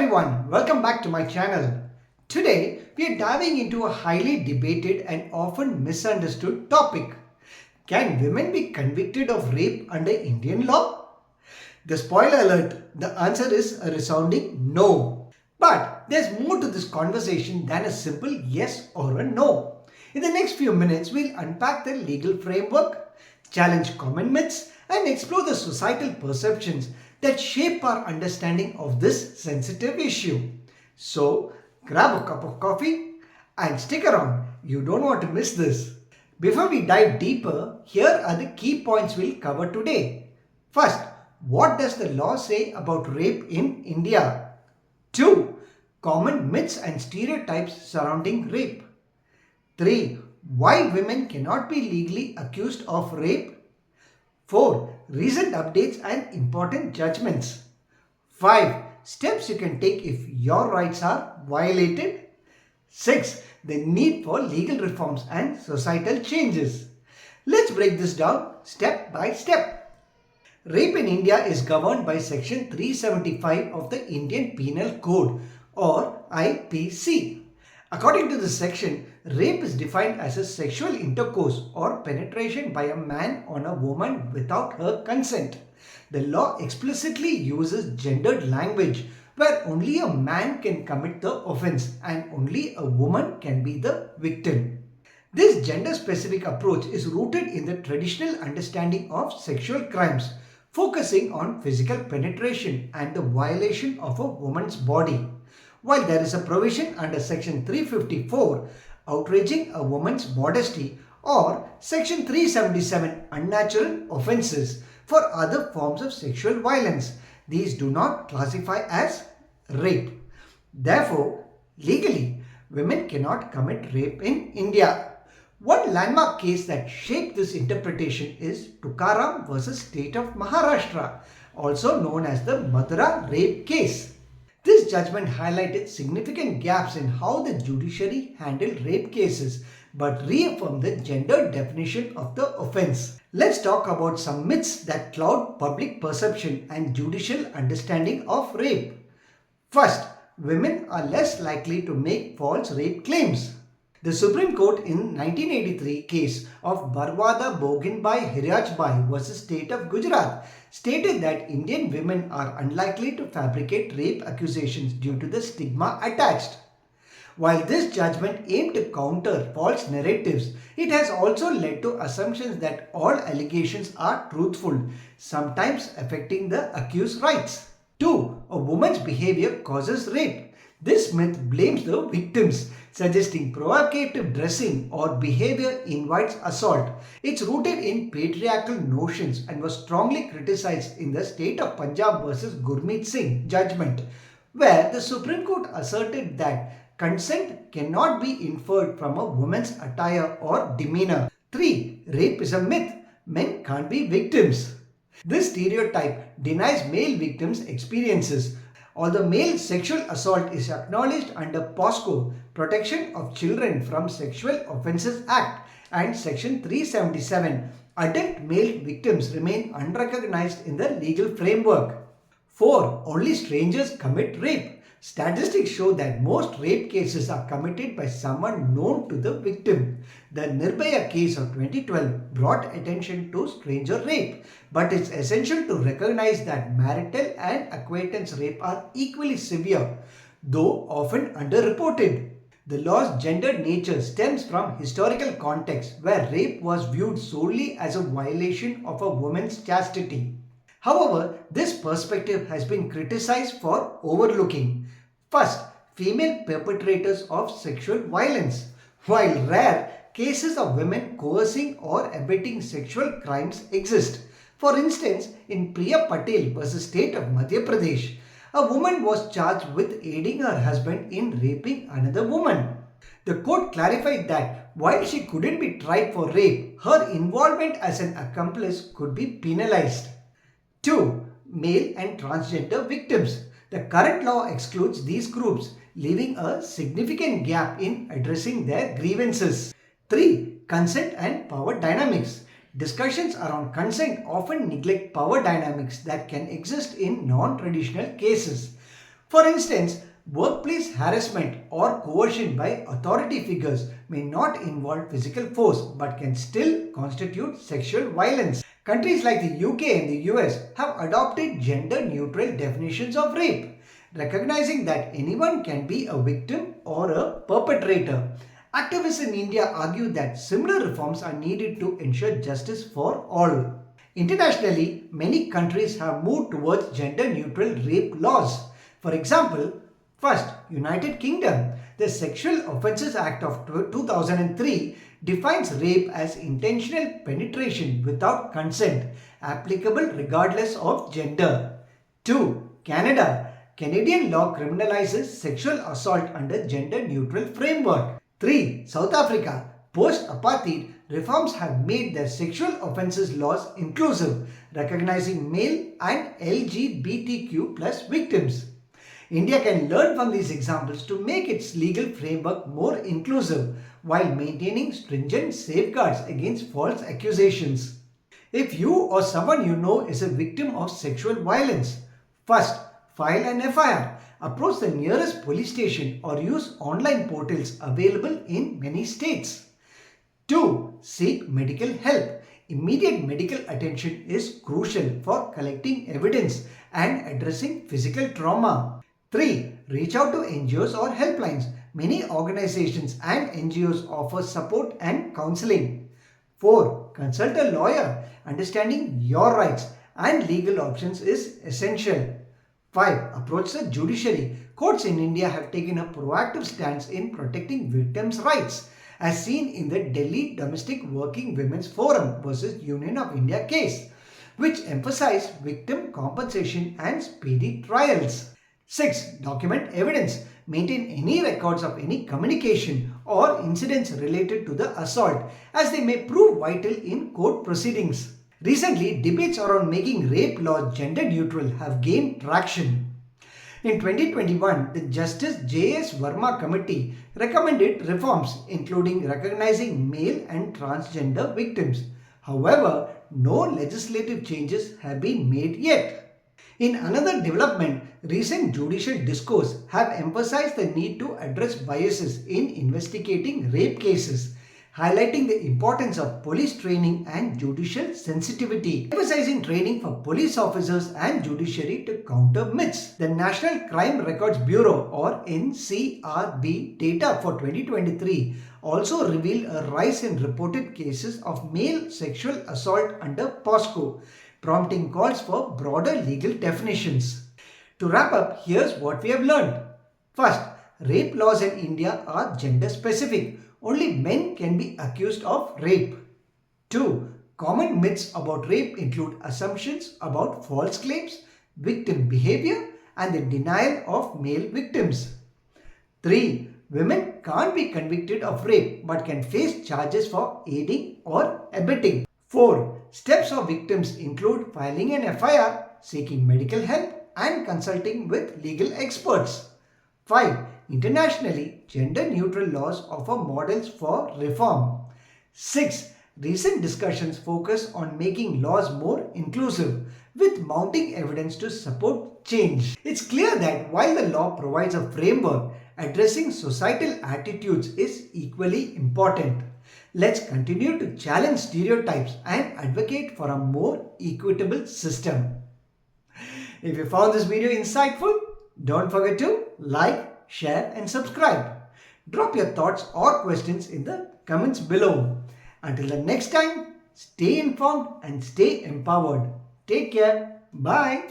everyone, welcome back to my channel. Today we are diving into a highly debated and often misunderstood topic. Can women be convicted of rape under Indian law? The spoiler alert, the answer is a resounding no. But there's more to this conversation than a simple yes or a no. In the next few minutes, we'll unpack the legal framework, challenge common myths, and explore the societal perceptions that shape our understanding of this sensitive issue. So, grab a cup of coffee and stick around. You don't want to miss this. Before we dive deeper, here are the key points we'll cover today. First, what does the law say about rape in India? 2. Common myths and stereotypes surrounding rape. 3. Why women cannot be legally accused of rape. 4. Recent updates and important judgments. 5. Steps you can take if your rights are violated. 6. The need for legal reforms and societal changes. Let's break this down step by step. Rape in India is governed by Section 375 of the Indian Penal Code or IPC. According to this section, rape is defined as a sexual intercourse or penetration by a man on a woman without her consent. The law explicitly uses gendered language where only a man can commit the offense and only a woman can be the victim. This gender-specific approach is rooted in the traditional understanding of sexual crimes, focusing on physical penetration and the violation of a woman's body. While there is a provision under Section 354, outraging a woman's modesty, or Section 377, unnatural offences for other forms of sexual violence, these do not classify as rape. Therefore, legally, women cannot commit rape in India. One landmark case that shaped this interpretation is Tukaram versus State of Maharashtra, also known as the Mathura rape case. This judgment highlighted significant gaps in how the judiciary handled rape cases but reaffirmed the gender definition of the offense. Let's talk about some myths that cloud public perception and judicial understanding of rape. First, women are less likely to make false rape claims. The Supreme Court in 1983 case of Barwada Boginbai Hirajbai versus State of Gujarat stated that Indian women are unlikely to fabricate rape accusations due to the stigma attached. While this judgment aimed to counter false narratives, it has also led to assumptions that all allegations are truthful, sometimes affecting the accused's rights. 2. A woman's behavior causes rape. This myth blames the victims, suggesting provocative dressing or behavior invites assault. It's rooted in patriarchal notions and was strongly criticized in the State of Punjab versus Gurmeet Singh judgment, where the Supreme Court asserted that consent cannot be inferred from a woman's attire or demeanor. 3. Rape is a myth. Men can't be victims. This stereotype denies male victims' experiences. Although male sexual assault is acknowledged under POSCO, Protection of Children from Sexual Offences Act, and Section 377, adult male victims remain unrecognized in the legal framework. 4. Only strangers commit rape. Statistics show that most rape cases are committed by someone known to the victim. The Nirbhaya case of 2012 brought attention to stranger rape, but it's essential to recognize that marital and acquaintance rape are equally severe, though often underreported. The law's gendered nature stems from historical context where rape was viewed solely as a violation of a woman's chastity. However, this perspective has been criticized for overlooking. First, female perpetrators of sexual violence. While rare, cases of women coercing or abetting sexual crimes exist. For instance, in Priya Patel versus State of Madhya Pradesh, a woman was charged with aiding her husband in raping another woman. The court clarified that while she couldn't be tried for rape, her involvement as an accomplice could be penalized. 2. Male and transgender victims. The current law excludes these groups, leaving a significant gap in addressing their grievances. 3. Consent and power dynamics. Discussions around consent often neglect power dynamics that can exist in non-traditional cases. For instance, workplace harassment or coercion by authority figures may not involve physical force but can still constitute sexual violence. Countries like the UK and the US have adopted gender neutral definitions of rape, recognizing that anyone can be a victim or a perpetrator. Activists in India argue that similar reforms are needed to ensure justice for all. Internationally, many countries have moved towards gender neutral rape laws. For example, first, United Kingdom. The Sexual Offences Act of 2003 defines rape as intentional penetration without consent, applicable regardless of gender. 2. Canada. Canadian law criminalizes sexual assault under gender neutral framework. 3. South Africa. Post-apartheid, reforms have made their sexual offences laws inclusive, recognizing male and LGBTQ plus victims. India can learn from these examples to make its legal framework more inclusive while maintaining stringent safeguards against false accusations. If you or someone you know is a victim of sexual violence, first, file an FIR. Approach the nearest police station or use online portals available in many states. 2. Seek medical help. Immediate medical attention is crucial for collecting evidence and addressing physical trauma. 3. Reach out to NGOs or helplines. Many organizations and NGOs offer support and counseling. 4. Consult a lawyer. Understanding your rights and legal options is essential. 5. Approach the judiciary. Courts in India have taken a proactive stance in protecting victims' rights, as seen in the Delhi Domestic Working Women's Forum versus Union of India case, which emphasized victim compensation and speedy trials. 6. Document evidence. Maintain any records of any communication or incidents related to the assault, as they may prove vital in court proceedings. Recently, debates around making rape laws gender neutral have gained traction. In 2021, the Justice J.S. Verma Committee recommended reforms including recognizing male and transgender victims. However, no legislative changes have been made yet. In another development, recent judicial discourse have emphasized the need to address biases in investigating rape cases, highlighting the importance of police training and judicial sensitivity, emphasizing training for police officers and judiciary to counter myths. The National Crime Records Bureau or NCRB data for 2023 also revealed a rise in reported cases of male sexual assault under POSCO, prompting calls for broader legal definitions. To wrap up, here's what we have learned. First, rape laws in India are gender specific. Only men can be accused of rape. 2. Common myths about rape include assumptions about false claims, victim behavior, and the denial of male victims. 3. Women can't be convicted of rape but can face charges for aiding or abetting. 4. Steps of victims include filing an FIR, seeking medical help, and consulting with legal experts. 5. Internationally, gender-neutral laws offer models for reform. 6. Recent discussions focus on making laws more inclusive, with mounting evidence to support change. It's clear that while the law provides a framework, addressing societal attitudes is equally important. Let's continue to challenge stereotypes and advocate for a more equitable system. If you found this video insightful, don't forget to like, share and subscribe. Drop your thoughts or questions in the comments below. Until the next time, stay informed and stay empowered. Take care. Bye.